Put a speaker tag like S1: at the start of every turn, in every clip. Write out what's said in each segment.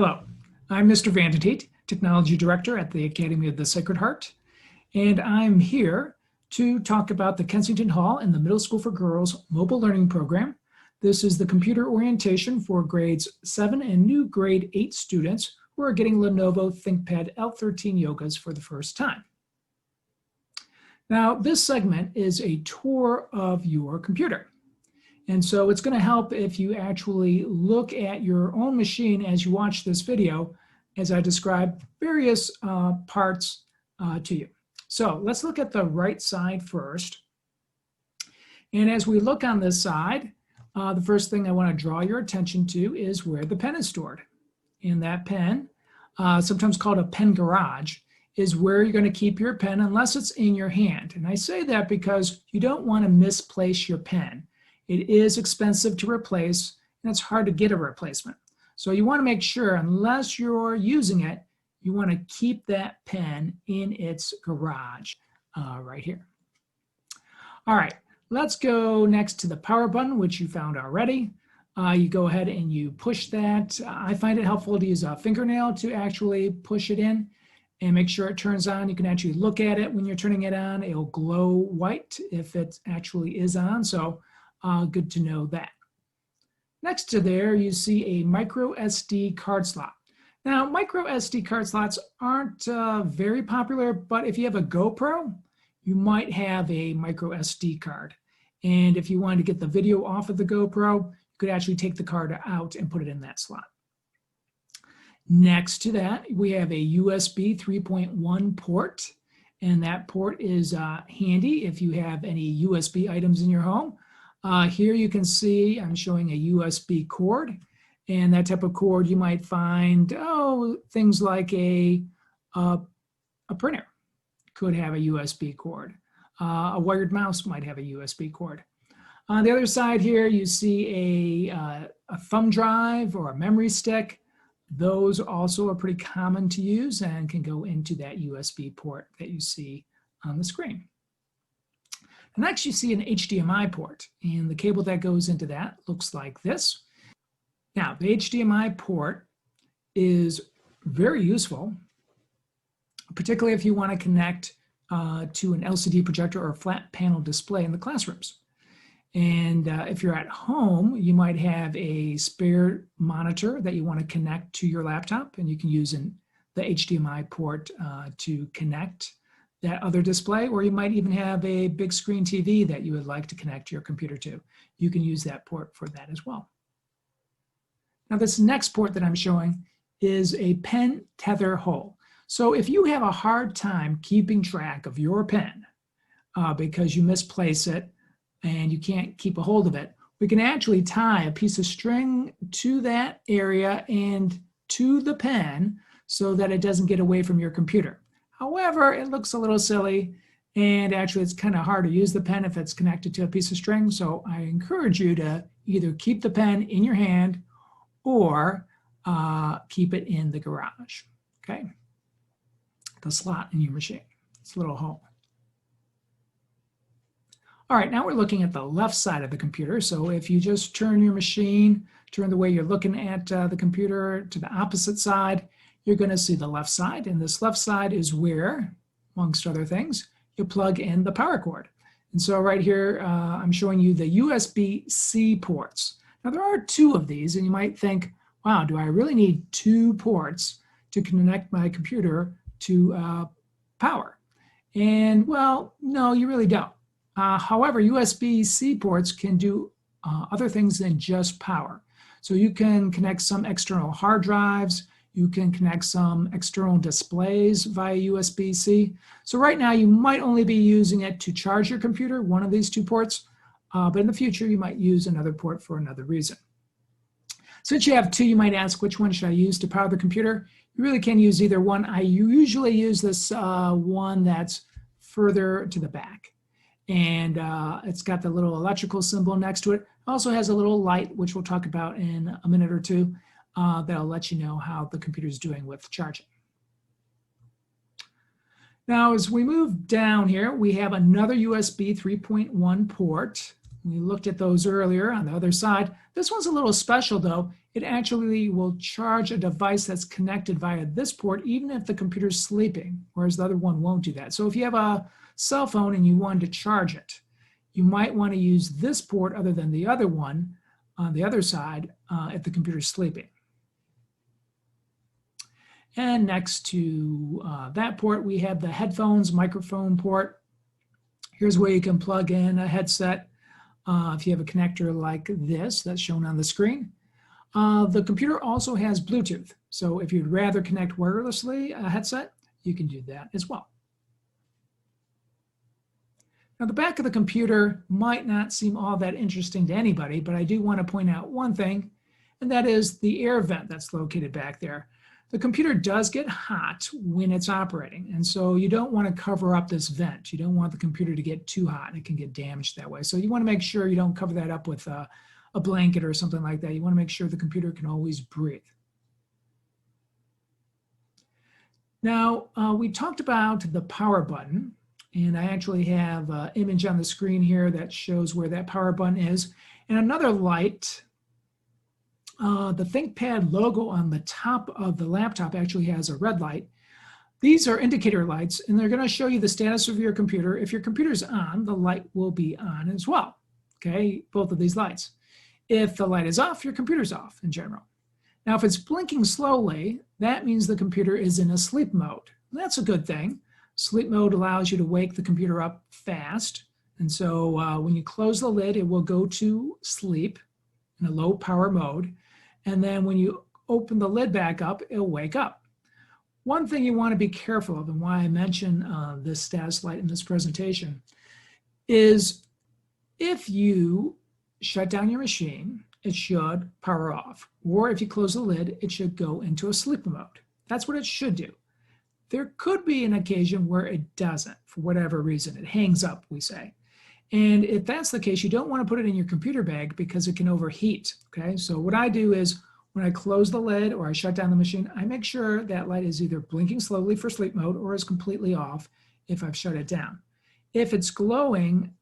S1: Hello, I'm Mr. Vandenteet, Technology Director at the Academy of the Sacred Heart, and I'm here to talk about the Kensington Hall and the Middle School for Girls Mobile Learning Program. This is the computer orientation for grades 7 and new grade 8 students who are getting Lenovo ThinkPad L13 yogas for the first time. Now, this segment is a tour of your computer. And so it's going to help if you actually look at your own machine as you watch this video, as I describe various parts to you. So let's look at the right side first. And as we look on this side, the first thing I want to draw your attention to is where the pen is stored. And that pen, sometimes called a pen garage, is where you're going to keep your pen unless it's in your hand. And I say that because you don't want to misplace your pen. It is expensive to replace, and it's hard to get a replacement. So you want to make sure, unless you're using it, you want to keep that pen in its garage right here. All right, let's go next to the power button, which you found already. You go ahead and you push that. I find it helpful to use a fingernail to actually push it in and make sure it turns on. You can actually look at it when you're turning it on. It'll glow white if it actually is on. So good to know that. Next to there, you see a micro SD card slot. Now, micro SD card slots aren't very popular, but if you have a GoPro, you might have a micro SD card. And if you wanted to get the video off of the GoPro, you could actually take the card out and put it in that slot. Next to that, we have a USB 3.1 port, and that port is handy if you have any USB items in your home. Here you can see I'm showing a USB cord, and that type of cord you might find, things like a printer could have a USB cord. A wired mouse might have a USB cord. On the other side here, you see a thumb drive or a memory stick. Those also are pretty common to use and can go into that USB port that you see on the screen. Next, you see an HDMI port, and the cable that goes into that looks like this. Now, the HDMI port is very useful, particularly if you want to connect to an LCD projector or a flat panel display in the classrooms. And if you're at home, you might have a spare monitor that you want to connect to your laptop, and you can use the HDMI port to connect that other display, or you might even have a big screen TV that you would like to connect your computer to. You can use that port for that as well. Now, this next port that I'm showing is a pen tether hole. So if you have a hard time keeping track of your pen because you misplace it and you can't keep a hold of it, we can actually tie a piece of string to that area and to the pen so that it doesn't get away from your computer. However, it looks a little silly, and actually it's kind of hard to use the pen if it's connected to a piece of string. So I encourage you to either keep the pen in your hand or keep it in the garage, okay? The slot in your machine, it's a little hole. All right, now we're looking at the left side of the computer. So if you just turn your machine, turn the way you're looking at the computer to the opposite side, you're going to see the left side, and this left side is where, amongst other things, you plug in the power cord. And so right here, I'm showing you the USB-C ports. Now there are two of these, and you might think, wow, do I really need two ports to connect my computer to power? And well, no, you really don't. However, USB-C ports can do other things than just power. So you can connect some external hard drives. You can connect some external displays via USB-C. So right now, you might only be using it to charge your computer, one of these two ports, but in the future, you might use another port for another reason. Since you have two, you might ask, which one should I use to power the computer? You really can use either one. I usually use this one that's further to the back. And it's got the little electrical symbol next to it. It also has a little light, which we'll talk about in a minute or two. That'll let you know how the computer is doing with charging. Now, as we move down here, we have another USB 3.1 port We looked at those earlier on the other side. This one's a little special though. It actually will charge a device that's connected via this port even if the computer's sleeping, whereas the other one won't do that. So if you have a cell phone and you wanted to charge it, you might want to use this port other than the other one on the other side if the computer's sleeping. And next to that port, we have the headphones microphone port. Here's where you can plug in a headset if you have a connector like this that's shown on the screen. The computer also has Bluetooth. So if you'd rather connect wirelessly a headset, you can do that as well. Now, the back of the computer might not seem all that interesting to anybody, but I do want to point out one thing, and that is the air vent that's located back there. The computer does get hot when it's operating, and so you don't want to cover up this vent. You don't want the computer to get too hot, and it can get damaged that way. So you want to make sure you don't cover that up with a blanket or something like that. You want to make sure the computer can always breathe. Now, we talked about the power button. And I actually have an image on the screen here that shows where that power button is. And another light, the ThinkPad logo on the top of the laptop actually has a red light. These are indicator lights, and they're going to show you the status of your computer. If your computer's on, the light will be on as well. Okay, both of these lights. If the light is off, your computer's off in general. Now, if it's blinking slowly, that means the computer is in a sleep mode. That's a good thing. Sleep mode allows you to wake the computer up fast. And so when you close the lid, it will go to sleep in a low power mode. And then when you open the lid back up, it'll wake up. One thing you want to be careful of, and why I mention this status light in this presentation, is if you shut down your machine, it should power off. Or if you close the lid, it should go into a sleep mode. That's what it should do. There could be an occasion where it doesn't, for whatever reason. It hangs up, we say. And if that's the case, you don't want to put it in your computer bag because it can overheat, okay? So what I do is when I close the lid or I shut down the machine, I make sure that light is either blinking slowly for sleep mode or is completely off if I've shut it down. If it's glowing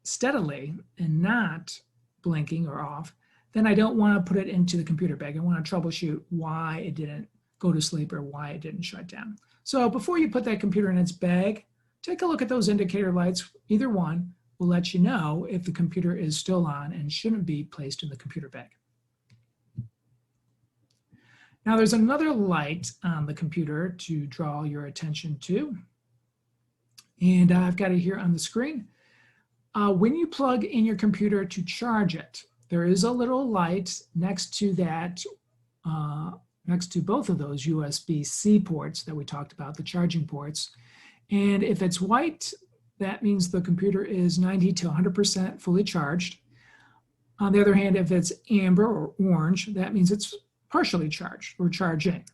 S1: steadily and not blinking or off, then I don't want to put it into the computer bag. I want to troubleshoot why it didn't go to sleep or why it didn't shut down. So before you put that computer in its bag, take a look at those indicator lights. Either one will let you know if the computer is still on and shouldn't be placed in the computer bag. Now there's another light on the computer to draw your attention to. And I've got it here on the screen. When you plug in your computer to charge it, there is a little light next to that next to both of those USB-C ports that we talked about, the charging ports. And if it's white, that means the computer is 90 to 100% fully charged. On the other hand, if it's amber or orange, that means it's partially charged or charging.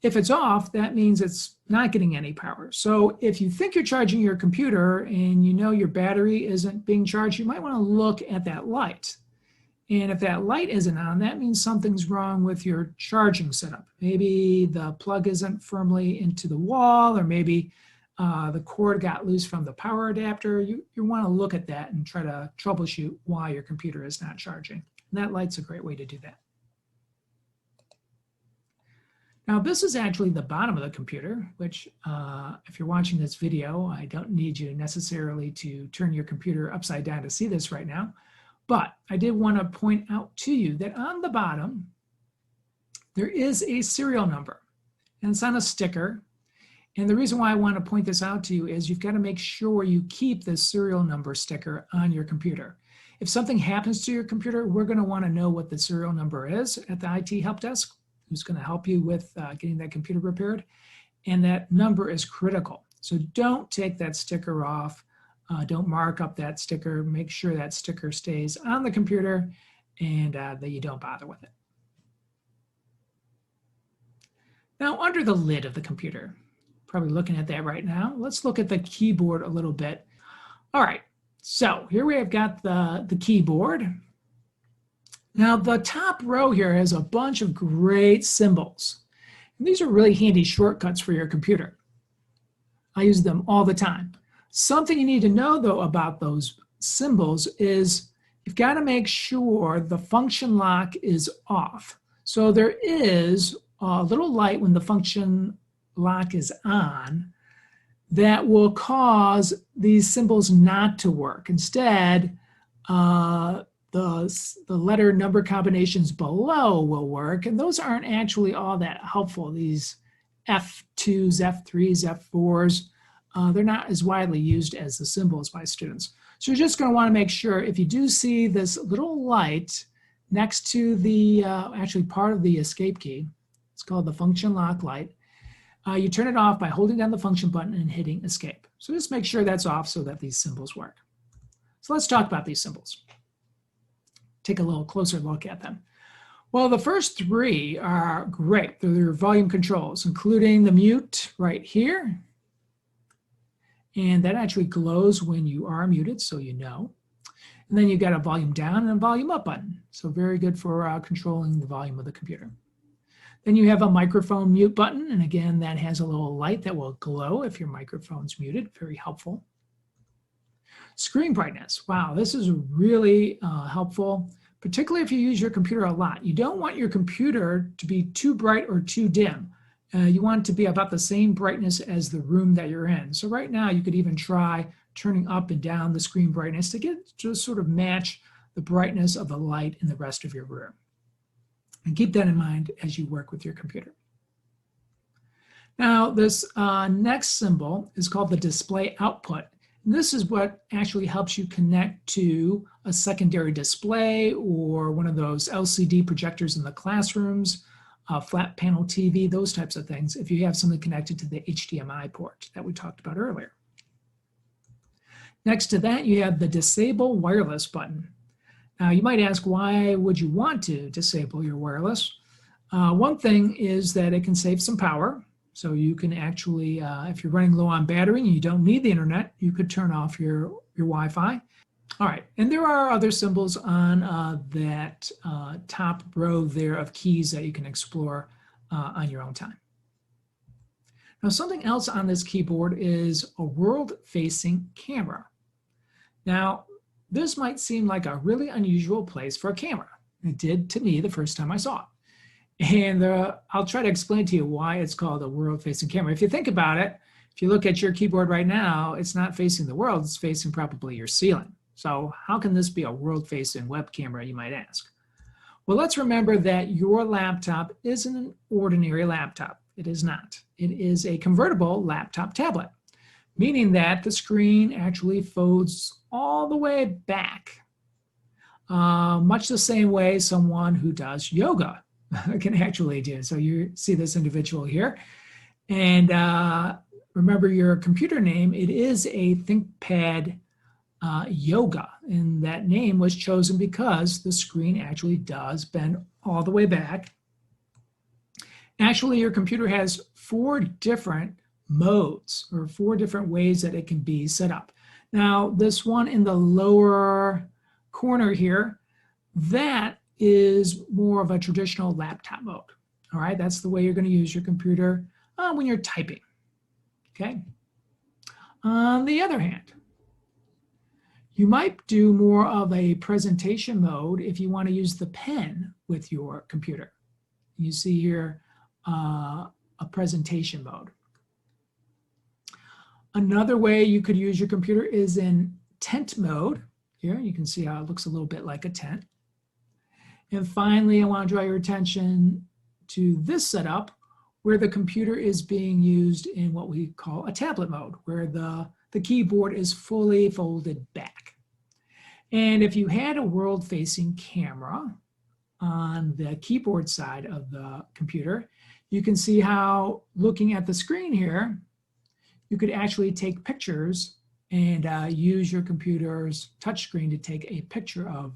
S1: If it's off, that means it's not getting any power. So if you think you're charging your computer and you know your battery isn't being charged, you might want to look at that light. And if that light isn't on, that means something's wrong with your charging setup. Maybe the plug isn't firmly into the wall, or maybe the cord got loose from the power adapter. You want to look at that and try to troubleshoot why your computer is not charging. And that light's a great way to do that. Now this is actually the bottom of the computer, which if you're watching this video, I don't need you necessarily to turn your computer upside down to see this right now. But I did want to point out to you that on the bottom, there is a serial number, and it's on a sticker. And the reason why I want to point this out to you is you've got to make sure you keep this serial number sticker on your computer. If something happens to your computer, we're going to want to know what the serial number is at the IT help desk, who's going to help you with getting that computer repaired. And that number is critical. So don't take that sticker off. Don't mark up that sticker. Make sure that sticker stays on the computer and that you don't bother with it. Now, under the lid of the computer, probably looking at that right now, let's look at the keyboard a little bit. All right, so here we have got the keyboard. Now, the top row here has a bunch of great symbols. And these are really handy shortcuts for your computer. I use them all the time. Something you need to know, though, about those symbols is you've got to make sure the function lock is off. So there is a little light when the function lock is on that will cause these symbols not to work. Instead, the letter number combinations below will work, and those aren't actually all that helpful. These F2s, F3s, F4s, they're not as widely used as the symbols by students. So you're just going to want to make sure if you do see this little light next to the, actually part of the escape key, it's called the function lock light, you turn it off by holding down the function button and hitting escape. So just make sure that's off so that these symbols work. So let's talk about these symbols. Take a little closer look at them. Well, the first three are great. They're their volume controls, including the mute right here. And that actually glows when you are muted, so you know. And then you've got a volume down and a volume up button. So very good for controlling the volume of the computer. Then you have a microphone mute button. And again, that has a little light that will glow if your microphone's muted. Very helpful. Screen brightness. Wow, this is really helpful, particularly if you use your computer a lot. You don't want your computer to be too bright or too dim. You want it to be about the same brightness as the room that you're in. So right now you could even try turning up and down the screen brightness to get to sort of match the brightness of the light in the rest of your room. And keep that in mind as you work with your computer. Now this next symbol is called the display output. And this is what actually helps you connect to a secondary display or one of those LCD projectors in the classrooms, flat panel TV, those types of things, if you have something connected to the HDMI port that we talked about earlier. Next to that, you have the disable wireless button. Now you might ask, why would you want to disable your wireless? One thing is that it can save some power. So you can actually, if you're running low on battery and you don't need the internet, you could turn off your Wi-Fi. All right, and there are other symbols on that top row there of keys that you can explore on your own time. Now something else on this keyboard is a world-facing camera. Now this might seem like a really unusual place for a camera. It did to me the first time I saw it. And I'll try to explain to you why it's called a world-facing camera. If you think about it, if you look at your keyboard right now, it's not facing the world, it's facing probably your ceiling. So how can this be a world-facing web camera, you might ask? Well, let's remember that your laptop isn't an ordinary laptop. It is not. It is a convertible laptop tablet, meaning that the screen actually folds all the way back, much the same way someone who does yoga can actually do. So you see this individual here. And remember your computer name, it is a ThinkPad Yoga. And that name was chosen because the screen actually does bend all the way back. Actually, your computer has 4 different modes or 4 different ways that it can be set up. Now, this one in the lower corner here, that is more of a traditional laptop mode. All right, that's the way you're going to use your computer when you're typing. Okay. On the other hand, you might do more of a presentation mode if you want to use the pen with your computer. You see here a presentation mode. Another way you could use your computer is in tent mode. Here you can see how it looks a little bit like a tent. And finally, I want to draw your attention to this setup where the computer is being used in what we call a tablet mode, where the keyboard is fully folded back. And if you had a world-facing camera on the keyboard side of the computer, you can see how, looking at the screen here, you could actually take pictures and use your computer's touchscreen to take a picture of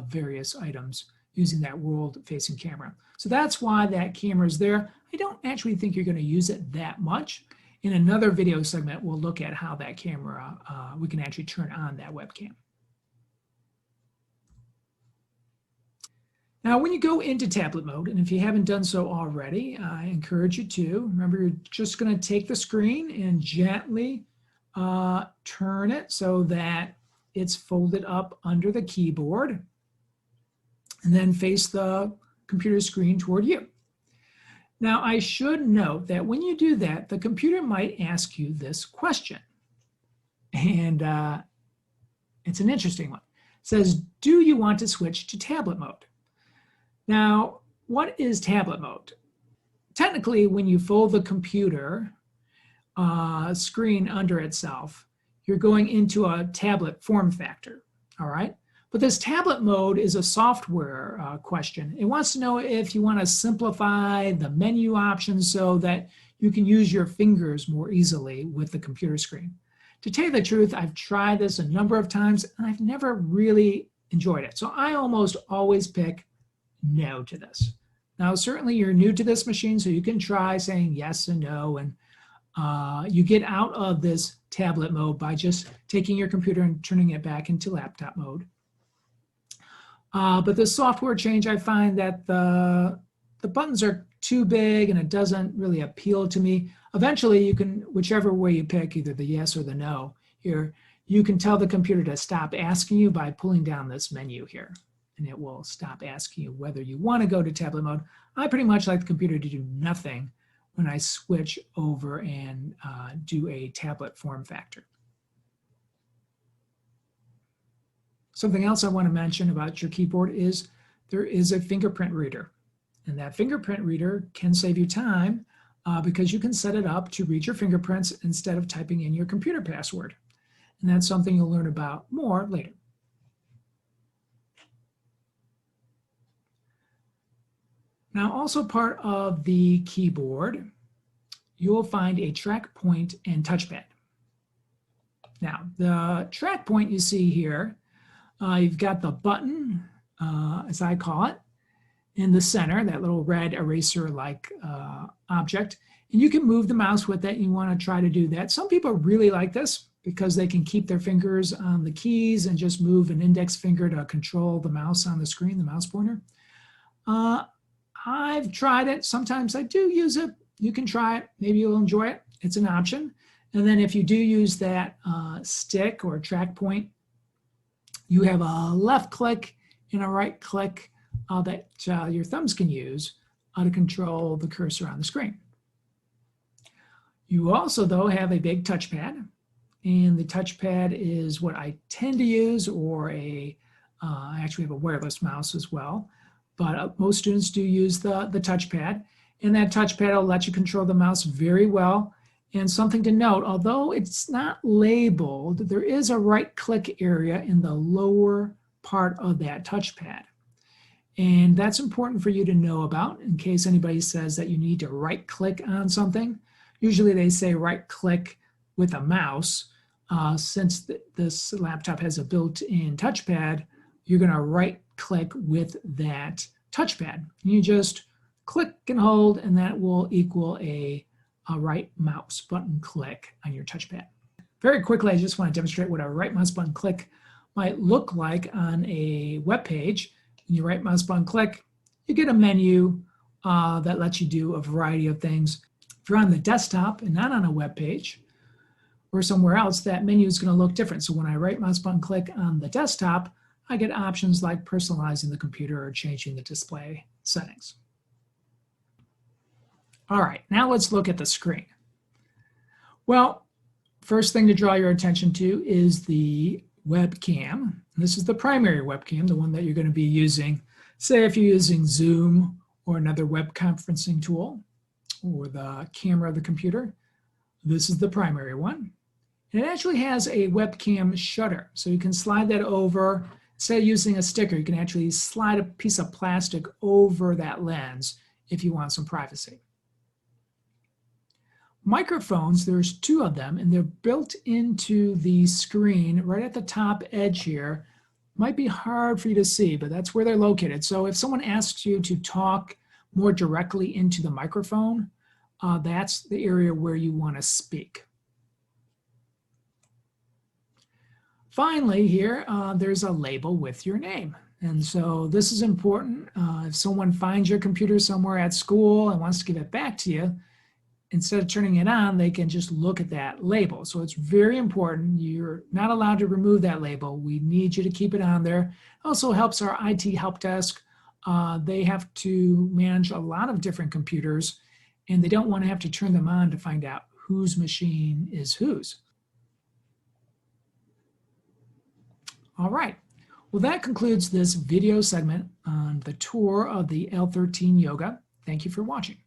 S1: various items using that world-facing camera. So that's why that camera is there. I don't actually think you're going to use it that much. In another video segment, we'll look at how that camera, we can actually turn on that webcam. Now, when you go into tablet mode, and if you haven't done so already, I encourage you to. Remember, you're just going to take the screen and gently turn it so that it's folded up under the keyboard and then face the computer screen toward you. Now, I should note that when you do that, the computer might ask you this question. And it's an interesting one. It says, do you want to switch to tablet mode? Now, what is tablet mode? Technically, when you fold the computer screen under itself, you're going into a tablet form factor, all right? But this tablet mode is a software question. It wants to know if you want to simplify the menu options so that you can use your fingers more easily with the computer screen. To tell you the truth, I've tried this a number of times and I've never really enjoyed it. So I almost always pick no to this. Now, certainly you're new to this machine, so you can try saying yes and no, and you get out of this tablet mode by just taking your computer and turning it back into laptop mode. But the software change, I find that the buttons are too big and it doesn't really appeal to me. Eventually, you can, whichever way you pick, either the yes or the no here, you can tell the computer to stop asking you by pulling down this menu here. And it will stop asking you whether you want to go to tablet mode. I pretty much like the computer to do nothing when I switch over and do a tablet form factor. Something else I want to mention about your keyboard is there is a fingerprint reader. And that fingerprint reader can save you time because you can set it up to read your fingerprints instead of typing in your computer password. And that's something you'll learn about more later. Now, also part of the keyboard, you will find a track point and touchpad. Now, the track point you see here, you've got the button, as I call it, in the center, that little red eraser-like object. And you can move the mouse with it. You want to try to do that. Some people really like this because they can keep their fingers on the keys and just move an index finger to control the mouse on the screen, the mouse pointer. I've tried it. Sometimes I do use it. You can try it. Maybe you'll enjoy it. It's an option. And then if you do use that stick or track point, you have a left click and a right click that your thumbs can use to control the cursor on the screen. You also, though, have a big touchpad. And the touchpad is what I tend to use, or I actually have a wireless mouse as well. But most students do use the touchpad, and that touchpad will let you control the mouse very well. And something to note, although it's not labeled, there is a right-click area in the lower part of that touchpad. And that's important for you to know about in case anybody says that you need to right-click on something. Usually they say right-click with a mouse. Since this laptop has a built-in touchpad, you're going to right-click with that touchpad. You just click and hold, and that will equal a right mouse button click on your touchpad. Very quickly, I just want to demonstrate what a right mouse button click might look like on a web page. When you right mouse button click, you get a menu that lets you do a variety of things. If you're on the desktop and not on a web page or somewhere else, that menu is going to look different. So when I right mouse button click on the desktop, I get options like personalizing the computer or changing the display settings. All right, now let's look at the screen. Well, first thing to draw your attention to is the webcam. This is the primary webcam, the one that you're going to be using. Say if you're using Zoom or another web conferencing tool, or the camera of the computer, this is the primary one. And it actually has a webcam shutter, so you can slide that over. Instead of using a sticker, you can actually slide a piece of plastic over that lens if you want some privacy. Microphones, there's two of them, and they're built into the screen right at the top edge here. Might be hard for you to see, but that's where they're located. So if someone asks you to talk more directly into the microphone, that's the area where you want to speak. Finally here, there's a label with your name. And so this is important. If someone finds your computer somewhere at school and wants to give it back to you, instead of turning it on, they can just look at that label. So it's very important. You're not allowed to remove that label. We need you to keep it on there. It also helps our IT help desk. They have to manage a lot of different computers, and they don't want to have to turn them on to find out whose machine is whose. All right. Well, that concludes this video segment on the tour of the L13 Yoga. Thank you for watching.